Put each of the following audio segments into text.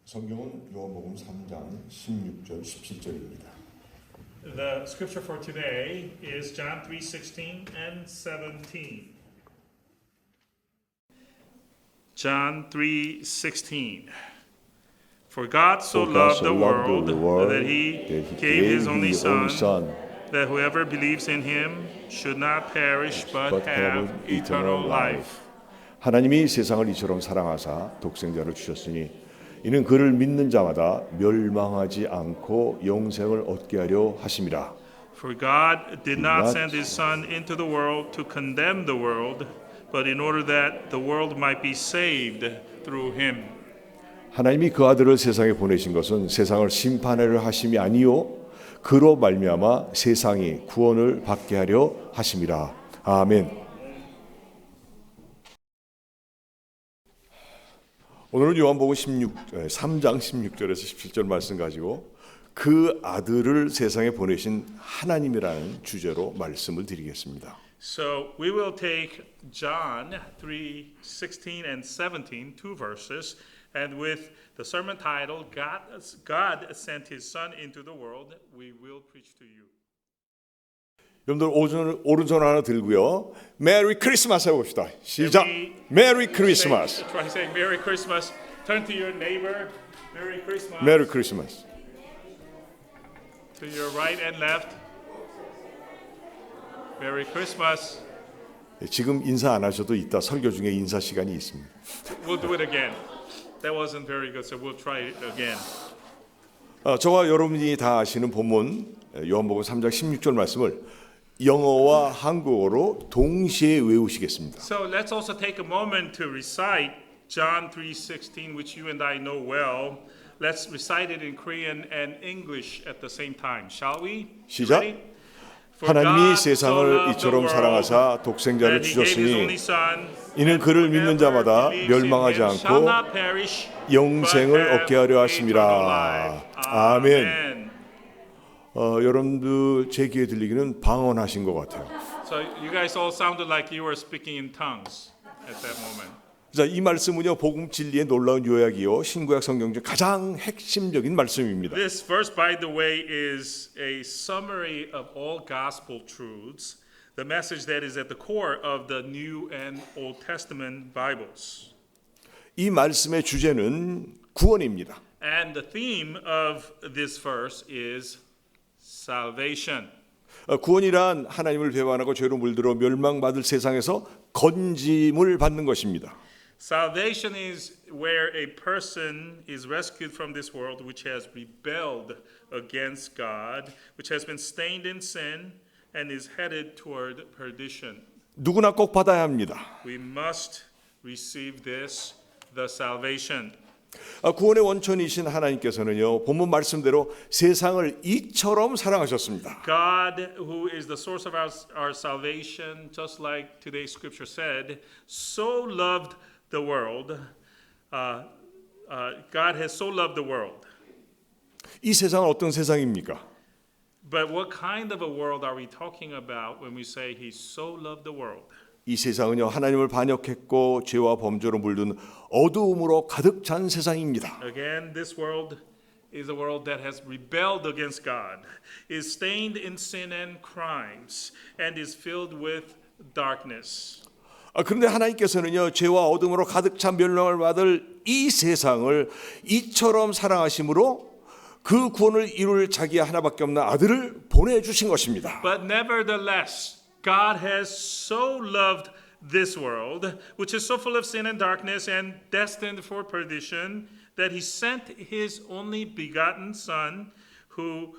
성경은 요한복음 3장 16절 17절입니다. The scripture for today is John 3:16 and 17. John 3:16. For God so loved the world that he gave his only Son, that whoever believes in him should not perish but have eternal life. 하나님이 세상을 이처럼 사랑하사 독생자를 주셨으니 이는 그를 믿는 자마다 멸망하지 않고 영생을 얻게 하려 하심이라. For God did not send his Son into the world to condemn the world, but in order that the world might be saved through him. 하나님이 그 아들을 세상에 보내신 것은 세상을 심판하려 하심이 아니요 그로 말미암아 세상이 구원을 받게 하려 하심이라. 아멘. 오늘은 요한복음 3장 16절에서 17절 말씀 가지고 그 아들을 세상에 보내신 하나님이라는 주제로 말씀을 드리겠습니다. So we will take John 3:16 and 17, two verses, and with the sermon title God sent his Son into the world, we will preach to you. 여러분들 오른손 하나 들고요. 메리 크리스마스 해봅시다. 시작. 메리 크리스마스. Try saying Merry Christmas. Turn to your neighbor. Merry Christmas. 메리 크리스마스. To your right and left. Merry Christmas. 지금 인사 안 하셔도 이따 설교 중에 인사 시간이 있습니다. We'll do it again. That wasn't very good, so we'll try it again. 저와 여러분이 다 아시는 본문 요한복음 3장 16절 말씀을 영어와 한국어로 동시에 외우시겠습니다. So let's also take a moment to recite John 3:16, which you and I know well. Let's recite it in Korean and English at the same time. Shall we? 시작. Ready? 하나님이 세상을 이처럼 사랑하사 독생자를 주셨으니 이는 그를 믿는 자마다 멸망하지 않고 영생을 얻게 하려 하심이라. 아멘. 여러분들 제 귀에 들리기는 방언하신 것 같아요. So you guys all sounded like you were speaking in tongues at that moment. 자, 이 말씀은요 복음 진리의 놀라운 요약이요 신구약 성경 중 가장 핵심적인 말씀입니다. This verse, by the way, is a summary of all gospel truths, the message that is at the core of the New and Old Testament Bibles. 이 말씀의 주제는 구원입니다. And the theme of this verse is salvation. 구원이란 하나님을 배반하고 죄로 물들어 멸망받을 세상에서 건짐을 받는 것입니다. Salvation is where a person is rescued from this world which has rebelled against God, which has been stained in sin and is headed toward perdition. 누구나 꼭 받아야 합니다. We must receive this, the salvation. 구원의 원천이신 하나님께서는요 본문 말씀대로 세상을 이처럼 사랑하셨습니다. God, who is the source of our salvation, just like today's scripture said, so loved the world. God has so loved the world. 이 세상은 어떤 세상입니까? But what kind of a world are we talking about when we say He so loved the world? 이 세상은요 하나님을 반역했고 죄와 범죄로 물든 어두움으로 가득 찬 세상입니다. Again, this world is a world that has rebelled against God, is stained in sin and crimes, and is filled with darkness. 그런데 하나님께서는요 죄와 어둠으로 가득 찬 멸망을 받을 이 세상을 이처럼 사랑하심으로 그 구원을 이룰 자기 하나밖에 없는 아들을 보내주신 것입니다. But nevertheless, God has so loved this world, which is so full of sin and darkness and destined for perdition, that He sent His only begotten Son, who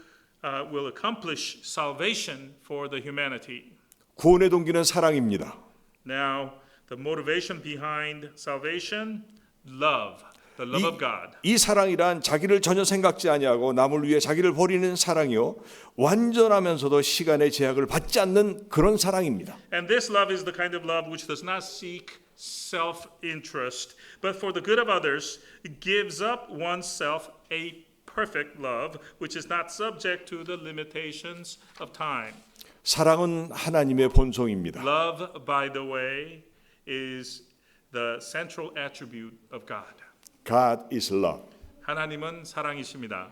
will accomplish salvation for the humanity. 구원의 동기는 사랑입니다. Now, the motivation behind salvation, love. The love of God. 이 사랑이란 자기를 전혀 생각지 아니하고 남을 위해 자기를 버리는 사랑이요 완전하면서도 시간의 제약을 받지 않는 그런 사랑입니다. And this love is the kind of love which does not seek self-interest, but for the good of others, gives up oneself, a perfect love which is not subject to the limitations of time. 사랑은 하나님의 본성입니다. Love, by the way, is the central attribute of God. God is love. 하나님은 사랑이십니다.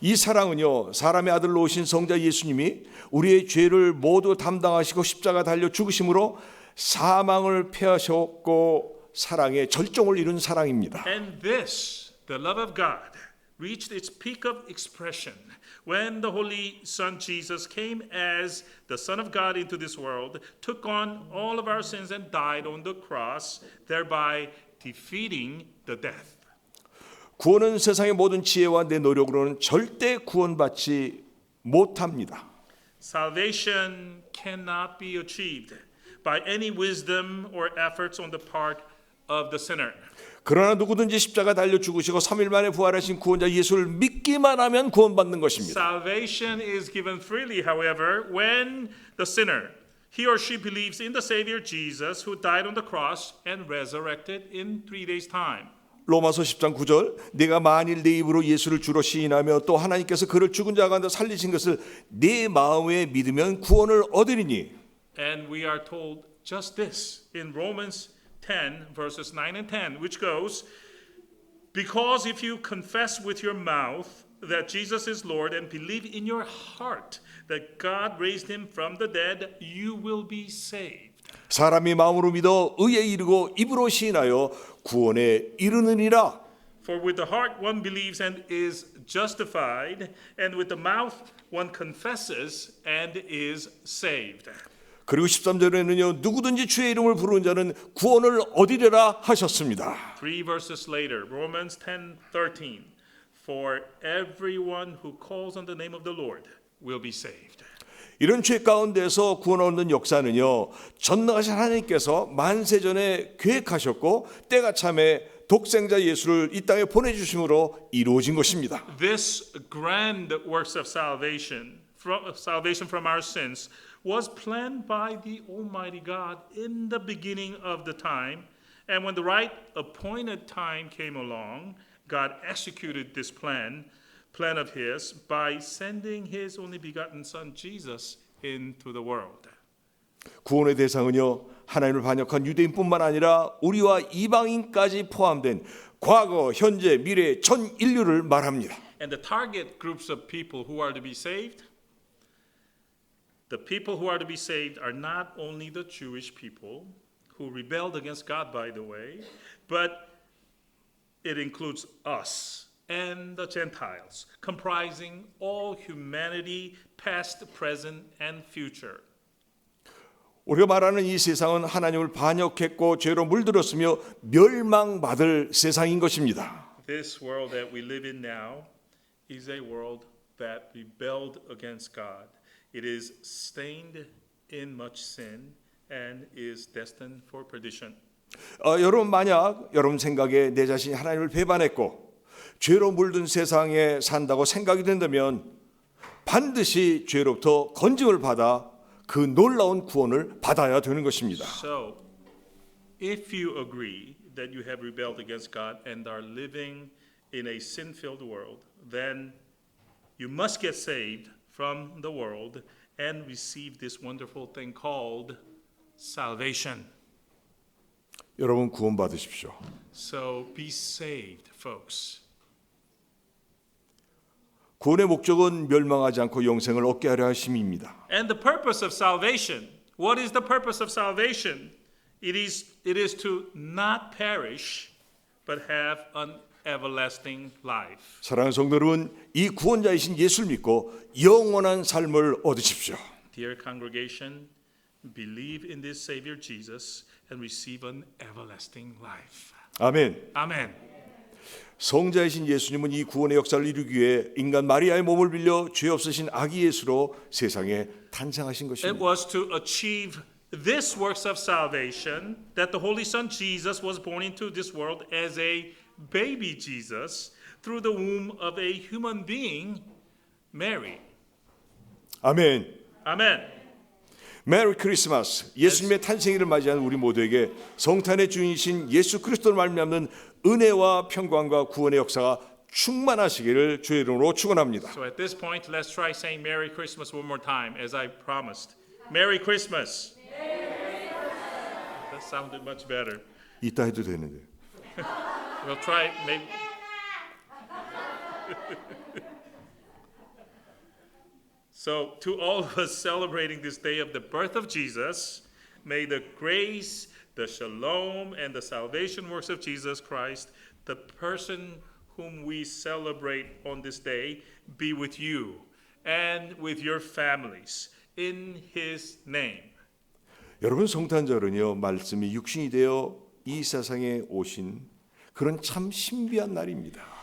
이 사랑은요, 사람의 아들로 오신 성자 예수님이 우리의 죄를 모두 담당하시고 십자가 달려 죽으심으로 사망을 패하셨고 사랑의 절정을 이룬 사랑입니다. And this, the love of God, reached its peak of expression when the Holy Son Jesus came as the Son of God into this world, took on all of our sins and died on the cross, thereby defeating the death. 구원은 세상의 모든 지혜와 내 노력으로는 절대 구원받지 못합니다. Salvation cannot be achieved by any wisdom or efforts on the part of the sinner. 그러나 누구든지 십자가 달려 죽으시고 3일 만에 부활하신 구원자 예수를 믿기만 하면 구원받는 것입니다. Salvation is given freely, however, when the sinner, he or she believes in the Savior Jesus who died on the cross and resurrected in 3 days' time. 로마서 10장 9절 내가 만일 내 입으로 예수를 주로 시인하며 또 하나님께서 그를 죽은 자 가운데 살리신 것을 내 마음에 믿으면 구원을 얻으리니. And we are told just this in Romans 10 verses 9 and 10, which goes, because if you confess with your mouth that Jesus is Lord and believe in your heart that God raised him from the dead, you will be saved. 사람이 마음으로 믿어 의에 이르고 입으로 시인하여 구원에 이르느니라. For with the heart one believes and is justified, and with the mouth one confesses and is saved. 그리고 13절에는요 누구든지 주의 이름을 부르는 자는 구원을 얻으리라 하셨습니다. 3 verses later, Romans 10:13, for everyone who calls on the name of the Lord will be saved. 이런 죄 가운데서 구원 얻는 역사는요 전능하신 하나님께서 만세전에 계획하셨고 때가 참에 독생자 예수를 이 땅에 보내주심으로 이루어진 것입니다. This grand works of salvation from our sins was planned by the Almighty God in the beginning of the time, and when the right appointed time came along, God executed this plan of his by sending his only begotten son Jesus into the world. 구원의 대상은요 하나님을 반역한 유대인뿐만 아니라 우리와 이방인까지 포함된 과거, 현재, 미래 전 인류를 말합니다. And the target groups of people who are to be saved, the people who are to be saved are not only the Jewish people who rebelled against God, by the way, but it includes us and the Gentiles, comprising all humanity, past, present, and future. 우리가 말하는 이 세상은 하나님을 반역했고 죄로 물들었으며 멸망받을 세상인 것입니다. This world that we live in now is a world that rebelled against God. It is stained in much sin and is destined for perdition. 여러분 만약 여러분 생각에 내 자신이 하나님을 배반했고 죄로 물든 세상에 산다고 생각이 된다면 반드시 죄로부터 건짐을 받아 그 놀라운 구원을 받아야 되는 것입니다. So, if you agree that you have rebelled against God and are living in a sin-filled world, then you must get saved from the world and receive this wonderful thing called salvation. 여러분 구원 받으십시오. So be saved, folks. 구원의 목적은 멸망하지 않고 영생을 얻게 하려 하심입니다. And the purpose of salvation, what is the purpose of salvation? It is to not perish, but have an everlasting life. 사랑하는 성도 여러분, 이 구원자이신 예수를 믿고 영원한 삶을 얻으십시오. Dear congregation, believe in this Savior Jesus and receive an everlasting life. 아멘. Amen. 성자이신 예수님은 이 구원의 역사를 이루기 위해 인간 마리아의 몸을 빌려 죄 없으신 아기 예수로 세상에 탄생하신 It 것입니다. was to achieve this works of salvation that the Holy Son Jesus was born into this world as a baby Jesus through the womb of a human being, Mary. 아멘. Amen. 메리 크리스마스. 예수님의 탄생일을 맞이하는 우리 모두에게 성탄의 주인이신 예수 그리스도를 말미암는 은혜와 평강과 구원의 역사가 충만하시기를 주의 이름으로 축원합니다. So at this point, let's try saying Merry Christmas one more time, as I promised. Merry Christmas. That sounded much better. 이따 해도 되는데. We'll try maybe So, to all of us celebrating this day of the birth of Jesus, may the grace, the shalom, and the salvation works of Jesus Christ, the person whom we celebrate on this day, be with you and with your families in his name. 여러분 성탄절은요 말씀이 육신이 되어 이 세상에 오신 그런 참 신비한 날입니다.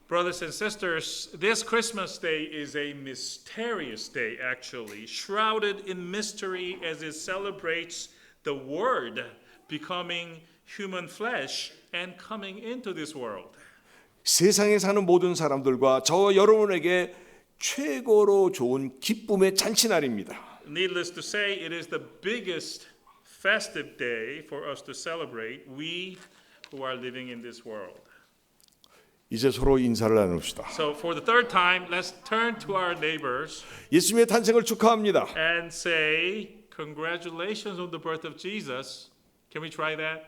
Brothers and sisters, this Christmas day is a mysterious day, actually, shrouded in mystery as it celebrates the Word becoming human flesh and coming into this world. 세상에 사는 모든 사람들과 저 여러분에게 최고로 좋은 기쁨의 잔치날입니다. Needless to say, it is the biggest festive day for us to celebrate, we who are living in this world. 이제 서로 인사를 나눕시다. So for the third time, let's turn to our neighbors 예수님의 탄생을 축하합니다. and say, congratulations on the birth of Jesus. Can we try that?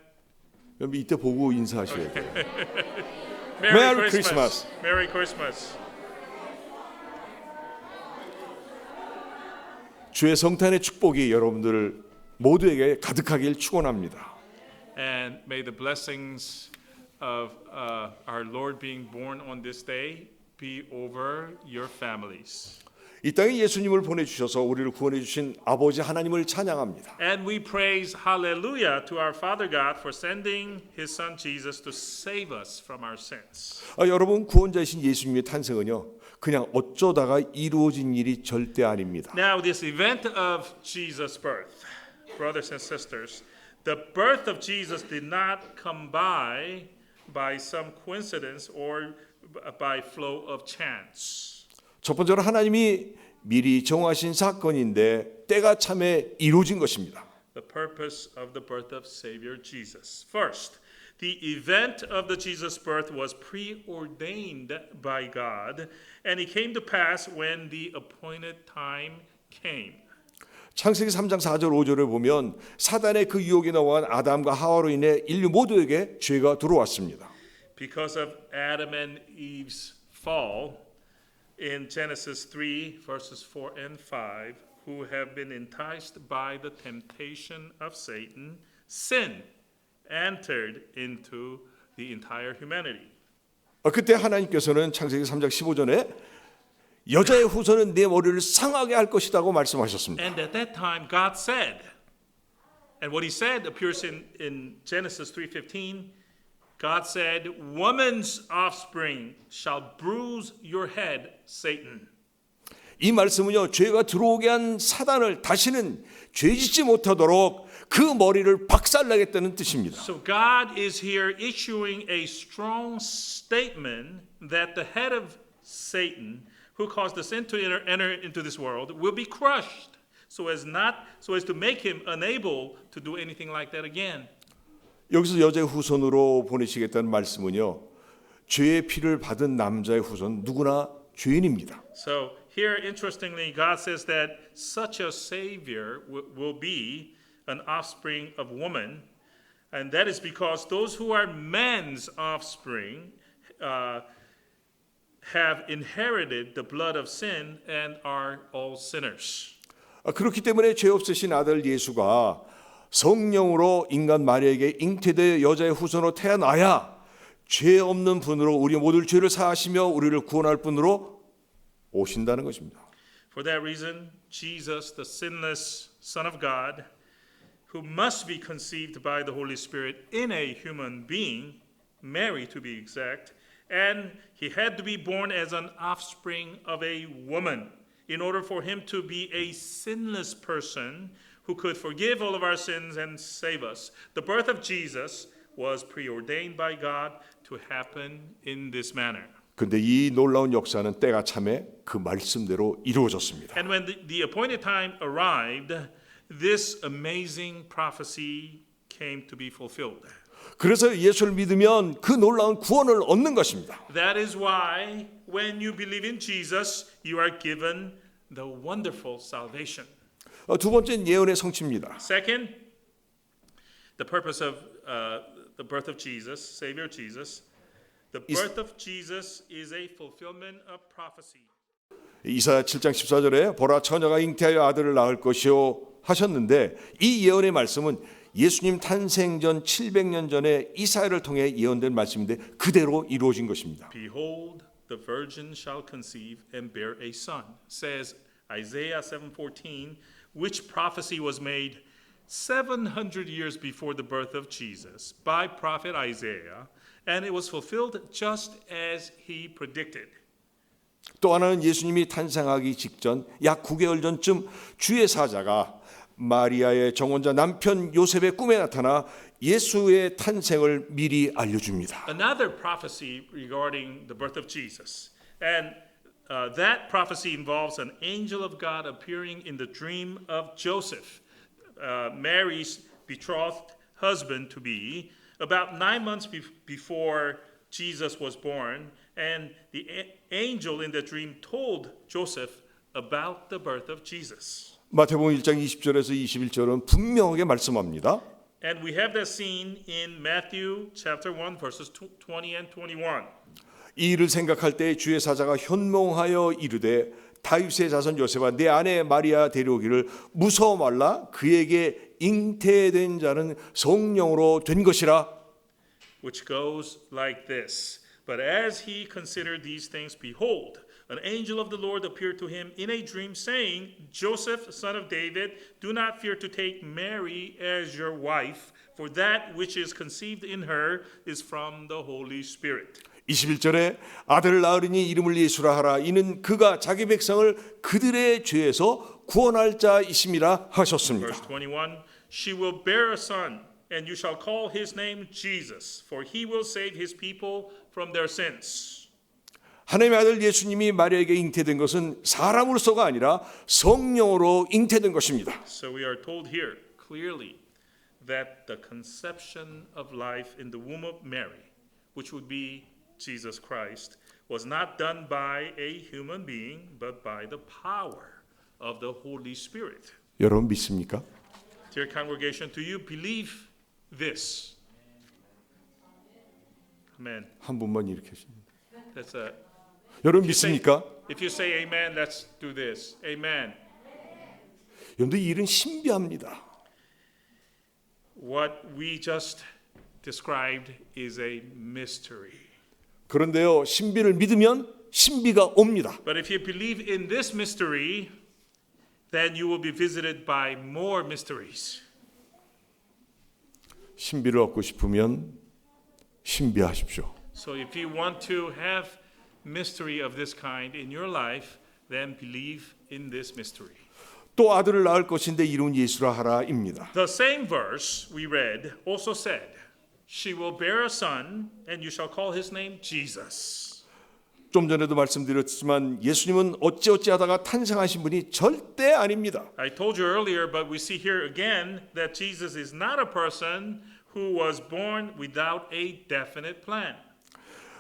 여러분 이때 보고 인사하셔야 돼요. Merry Christmas. Merry Christmas. 주의 성탄의 축복이 여러분들 모두에게 가득하길 축원합니다. And may the blessings of our Lord being born on this day be over your families. 이 땅에 예수님을 보내주셔서 우리를 구원해 주신 아버지 하나님을 찬양합니다. And we praise hallelujah to our Father God for sending his son Jesus to save us from our sins. 여러분 구원자이신 예수님의 탄생은요 그냥 어쩌다가 이루어진 일이 절대 아닙니다. Now this event of Jesus' birth, brothers and sisters, the birth of Jesus did not come by some coincidence or by flow of chance. 첫 번째로 하나님이 미리 정하신 사건인데 때가 참에 이루어진 것입니다. The purpose of the birth of Savior Jesus. First, the event of the Jesus birth was preordained by God, and it came to pass when the appointed time came. 창세기 3장 4절 5절을 보면 사단의 그 유혹에 넘어간 아담과 하와로 인해 인류 모두에게 죄가 들어왔습니다. Because of Adam and Eve's fall in Genesis 3 verses 4 and 5, who have been enticed by the temptation of Satan, sin entered into the entire humanity. 그때 하나님께서는 창세기 3장 15절에 여자의 후손은 내 머리를 상하게 할 것이라고 말씀하셨습니다. And at that time God said, and what he said appears in Genesis 3:15, God said, woman's offspring shall bruise your head, Satan. 이 말씀은요 죄가 들어오게 한 사단을 다시는 죄짓지 못하도록 그 머리를 박살내겠다는 뜻입니다. So God is here issuing a strong statement that the head of Satan, who caused the sin to enter into this world, will be crushed, so as to make him unable to do anything like that again. 여기서 여자의 후손으로 보내시겠다는 말씀은요 죄의 피를 받은 남자의 후손 누구나 죄인입니다. So here, interestingly, God says that such a savior will be an offspring of woman, and that is because those who are men's offspring have inherited the blood of sin and are all sinners. 그렇기 때문에 죄 없으신 아들 예수가 성령으로 인간 마리아에게 잉태되어 여자의 후손으로 태어나야 죄 없는 분으로 우리 모두 죄를 사하시며 우리를 구원할 분으로 오신다는 것입니다. For that reason, Jesus, the sinless Son of God, who must be conceived by the Holy Spirit in a human being, Mary to be exact, and he had to be born as an offspring of a woman in order for him to be a sinless person who could forgive all of our sins and save us. The birth of Jesus was preordained by God to happen in this manner. 근데 이 놀라운 역사는 때가 참에 그 말씀대로 이루어졌습니다. And when the appointed time arrived, this amazing prophecy came to be fulfilled. 그래서 예수를 믿으면 그 놀라운 구원을 얻는 것입니다. That is why when you believe in Jesus, you are given the wonderful salvation. 두 번째는 예언의 성취입니다. Second, the purpose of the birth of Jesus, Savior Jesus, The birth of Jesus is a fulfillment of prophecy. 이사야 7장 14절에 보라 처녀가 잉태하여 아들을 낳을 것이요 하셨는데 이 예언의 말씀은 예수님 탄생 전 700년 전에 이사야를 통해 예언된 말씀인데 그대로 이루어진 것입니다. Behold, the virgin shall conceive and bear a son, says Isaiah 7:14, which prophecy was made 700 years before the birth of Jesus by prophet Isaiah, and it was fulfilled just as he predicted. 또 하나는 예수님이 탄생하기 직전 약 9개월 전쯤 주의 사자가 마리아의 정혼자 남편 요셉의 꿈에 나타나 예수의 탄생을 미리 알려줍니다. Another prophecy regarding the birth of Jesus, and that prophecy involves an angel of God appearing in the dream of Joseph, Mary's betrothed husband to be, about 9 months before Jesus was born, and the angel in the dream told Joseph about the birth of Jesus. 마태복음 1장 20절에서 21절은 분명하게 말씀합니다. And we have that scene in Matthew chapter 1 verses 20 and 21. 이 일을 생각할 때 주의 사자가 현몽하여 이르되 다윗의 자손 요셉아 내 아내 마리아 데려오기를 무서워 말라 그에게 잉태된 자는 성령으로 된 것이라. Which goes like this. But as he considered these things, behold, an angel of the Lord appeared to him in a dream, saying, Joseph, son of David, do not fear to take Mary as your wife, for that which is conceived in her is from the Holy Spirit. 21절에 아들을 낳으리니 이름을 예수라 하라 이는 그가 자기 백성을 그들의 죄에서 구원할 자이심이라 하셨습니다. Verse 21, she will bear a son, and you shall call his name Jesus, for he will save his people from their sins. 하나님의 아들 예수님이 마리아에게 잉태된 것은 사람으로서가 아니라 성령으로 잉태된 것입니다. So we are told here clearly that the conception of life in the womb of Mary, which would be Jesus Christ, was not done by a human being, but by the power of the Holy Spirit. 여러분 믿습니까? Dear congregation, do you believe this? Amen. 한 분만 이렇게 하십니다. That's a. 여러분 믿습니까? If you say amen, let's do this. Amen. 여러분들 이 일은 신비합니다. What we just described is a mystery. 그런데요 신비를 믿으면 신비가 옵니다. But if you believe in this mystery, then you will be visited by more mysteries. 신비를 얻고 싶으면 신비하십시오. So if you want to have mystery of this kind in your life, then believe in this mystery. 또 아들을 낳을 것인데 이름은 예수라 하라입니다. The same verse we read also said, she will bear a son, and you shall call his name Jesus. 좀 전에도 말씀드렸지만 예수님은 어찌어찌하다가 탄생하신 분이 절대 아닙니다. I told you earlier, but we see here again that Jesus is not a person who was born without a definite plan.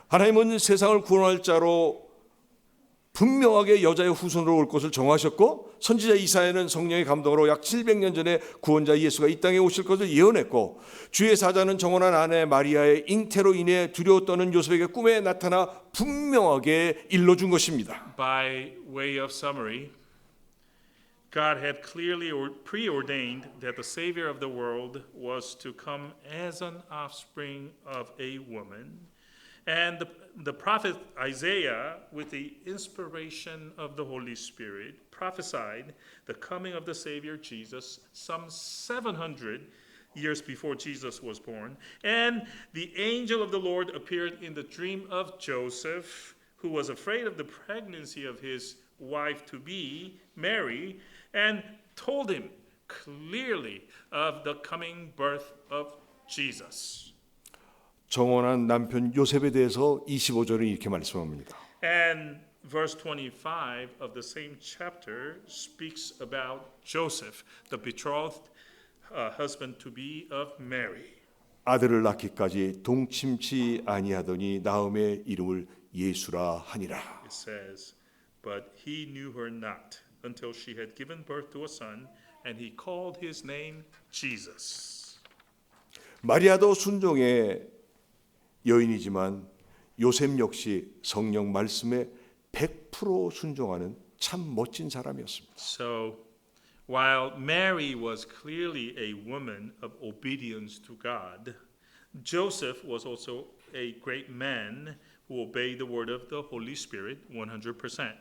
하나님은 세상을 구원할 자로 분명하게 여자의 후손으로 올 것을 정하셨고 선지자 이사야는 성령의 감동으로 약 700년 전에 구원자 예수가 이 땅에 오실 것을 예언했고 주의 사자는 정혼한 아내 마리아의 잉태로 인해 두려워 떠는 요셉에게 꿈에 나타나 분명하게 일러준 것입니다. By way of summary, God had clearly preordained that the Savior of the world was to come as an offspring of a woman. And the prophet Isaiah, with the inspiration of the Holy Spirit, prophesied the coming of the Savior Jesus some 700 years before Jesus was born. And the angel of the Lord appeared in the dream of Joseph, who was afraid of the pregnancy of his wife-to-be, Mary, and told him clearly of the coming birth of Jesus. 정혼한 남편 요셉에 대해서 25절은 이렇게 말씀합니다. And verse 25 of the same chapter speaks about Joseph, the betrothed husband to be of Mary. 아들을 낳기까지 동침치 아니하더니 나음의 이름을 예수라 하니라. It says, but he knew her not until she had given birth to a son, and he called his name Jesus. 마리아도 순종의 여인이지만 요셉 역시 성령 말씀에 100% 순종하는 참 멋진 사람이었습니다. So, while Mary was clearly a woman of obedience to God, Joseph was also a great man who obeyed the word of the Holy Spirit 100%.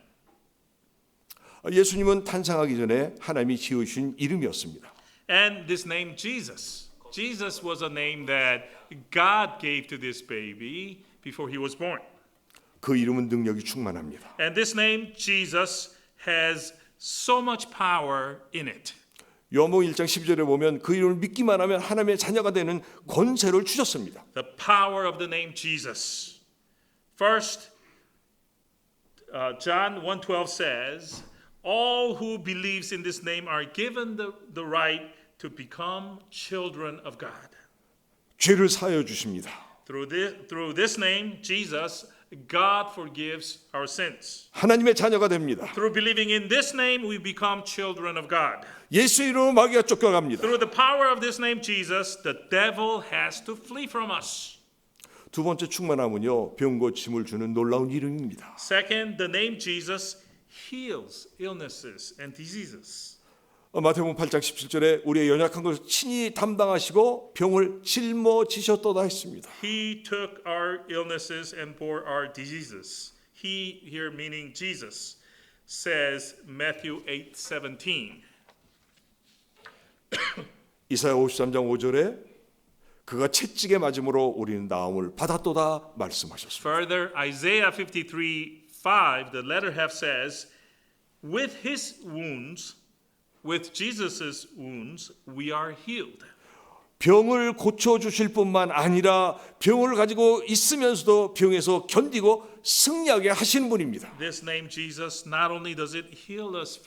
예수님은 탄생하기 전에 하나님이 지으신 이름이었습니다. And this name Jesus. Jesus was a name that God gave to this baby before he was born. 그 이름은 능력이 충만합니다. And this name Jesus has so much power in it. 요한복음 1장 12절에 보면 그 이름을 믿기만 하면 하나님의 자녀가 되는 권세를 주셨습니다. The power of the name Jesus. First, John 1:12 says, all who believes in this name are given the right to become children of God. 죄를 사하여 주십니다. Through this name, Jesus, God forgives our sins. 하나님의 자녀가 됩니다. Through believing in this name, we become children of God. 예수 이름으로 마귀가 쫓겨갑니다. Through the power of this name, Jesus, the devil has to flee from us. 두 번째 충만함은요, 병 고침을 주는 놀라운 이름입니다. Second, the name Jesus heals illnesses and diseases. 마태복음 8장 17절에 우리의 연약한 것을 친히 담당하시고 병을 짊어지셨도다 했습니다. He took our illnesses and bore our diseases. He, here meaning Jesus, says Matthew 8:17. 이사야 53장 5절에 그가 채찍에 맞음으로 우리는 나음을 받았도다 말씀하셨습니다. Further, Isaiah 53:5, the latter half says, with his wounds, with Jesus' wounds, we are healed. 병을 고쳐 주실 뿐만 아니라 병을 가지고 있으면서도 병에서 견디고 승리하게 하시는 분입니다. This name Jesus, not only does it heal us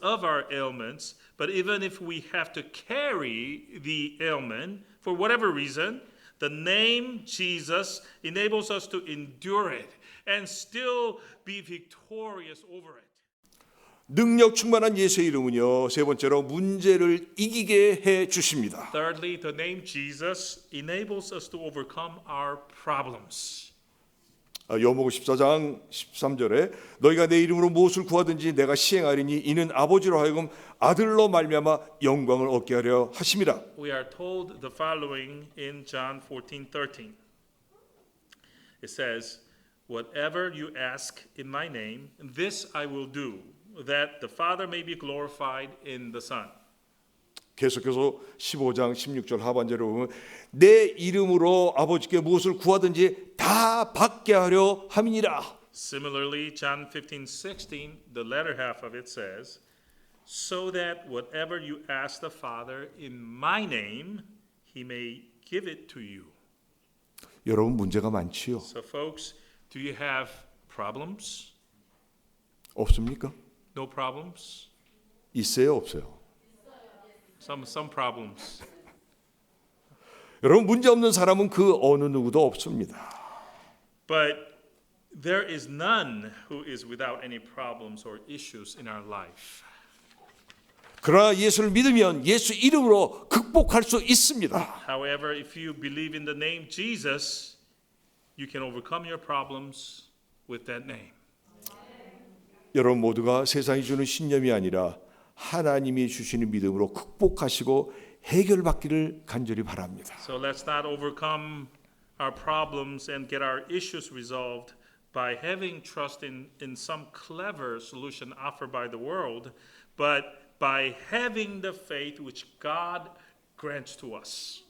of our ailments, but even if we have to carry the ailment for whatever reason, the name Jesus enables us to endure it and still be victorious over it. 능력 충만한 예수의 이름은요, 세 번째로 문제를 이기게 해 주십니다. Thirdly, the name Jesus enables us to overcome our problems. 요한복음 14장 13절에 너희가 내 이름으로 무엇을 구하든지 내가 시행하리니 이는 아버지로 하여금 아들로 말미암아 영광을 얻게 하려 하심이라. We are told the following in John 14:13. It says, whatever you ask in my name, this I will do, that the Father may be glorified in the Son. 계속해서 15장 16절 하반절에 보면 내 이름으로 아버지께 무엇을 구하든지 다 받게 하려 함이니라. Similarly, John 15:16, the latter half of it says, so that whatever you ask the Father in my name, he may give it to you. 여러분 문제가 많지요? So folks, do you have problems? 없습니까? No problems? 있어요, 없어요? Some problems. 여러분 문제 없는 사람은 그 어느 누구도 없습니다. But there is none who is without any problems or issues in our life. 그러나 예수를 믿으면 예수 이름으로 극복할 수 있습니다. However, if you believe in the name Jesus, you can overcome your problems with that name. 여러분 모두가 세상이 주는 신념이 아니라 하나님이 주시는 믿음으로 극복하시고 해결받기를 간절히 바랍니다. So let's not overcome our problems and get our issues resolved by having trust in some clever solution offered by the world, but by having the faith which God grants to us.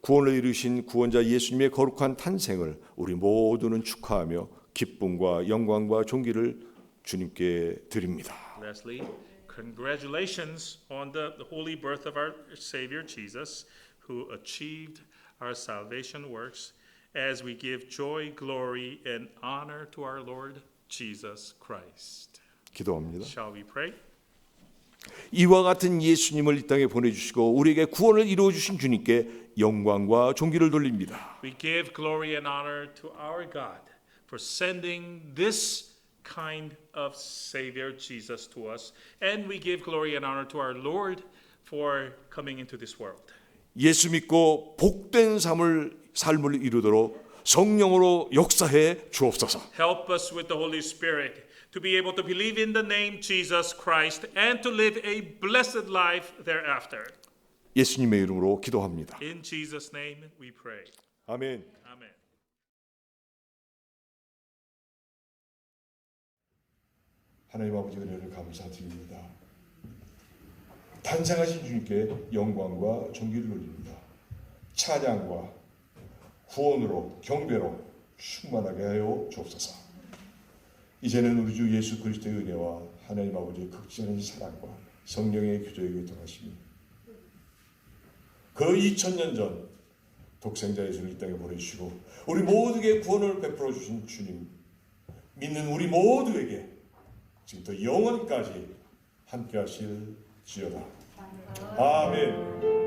구원을 이루신 구원자 예수님의 거룩한 탄생을 우리 모두는 축하하며 기쁨과 영광과 존귀를 주님께 드립니다. Lastly, congratulations on the holy birth of our Savior Jesus, who achieved our salvation works, as we give joy, glory, and honor to our Lord Jesus Christ. 기도합니다. Shall we pray? 이와 같은 예수님을 이 땅에 보내주시고 우리에게 구원을 이루어주신 주님께 영광과 존귀를 돌립니다. We give glory and honor to our God for sending this kind of Savior Jesus to us, and we give glory and honor to our Lord for coming into this world. 예수 믿고 복된 삶을 이루도록 성령으로 역사해 주옵소서. Help us with the Holy Spirit to be able to believe in the name Jesus Christ and to live a blessed life thereafter. 예수님의 이름으로 기도합니다. In Jesus' name we pray. 아멘. Amen. 하나님 아버지 은혜를 감사드립니다. 탄생하신 주님께 영광과 존귀를 올립니다. 찬양과 구원으로 경배로 충만하게 하여 주옵소서. 이제는 우리 주 예수 그리스도의 은혜와 하나님 아버지의 극진한 사랑과 성령의 교조에 동하심이 그 2000년 전 독생자 예수를 이 땅에 보내주시고 우리 모두에게 구원을 베풀어 주신 주님, 믿는 우리 모두에게 지금부터 영원까지 함께 하실지어다. 아멘.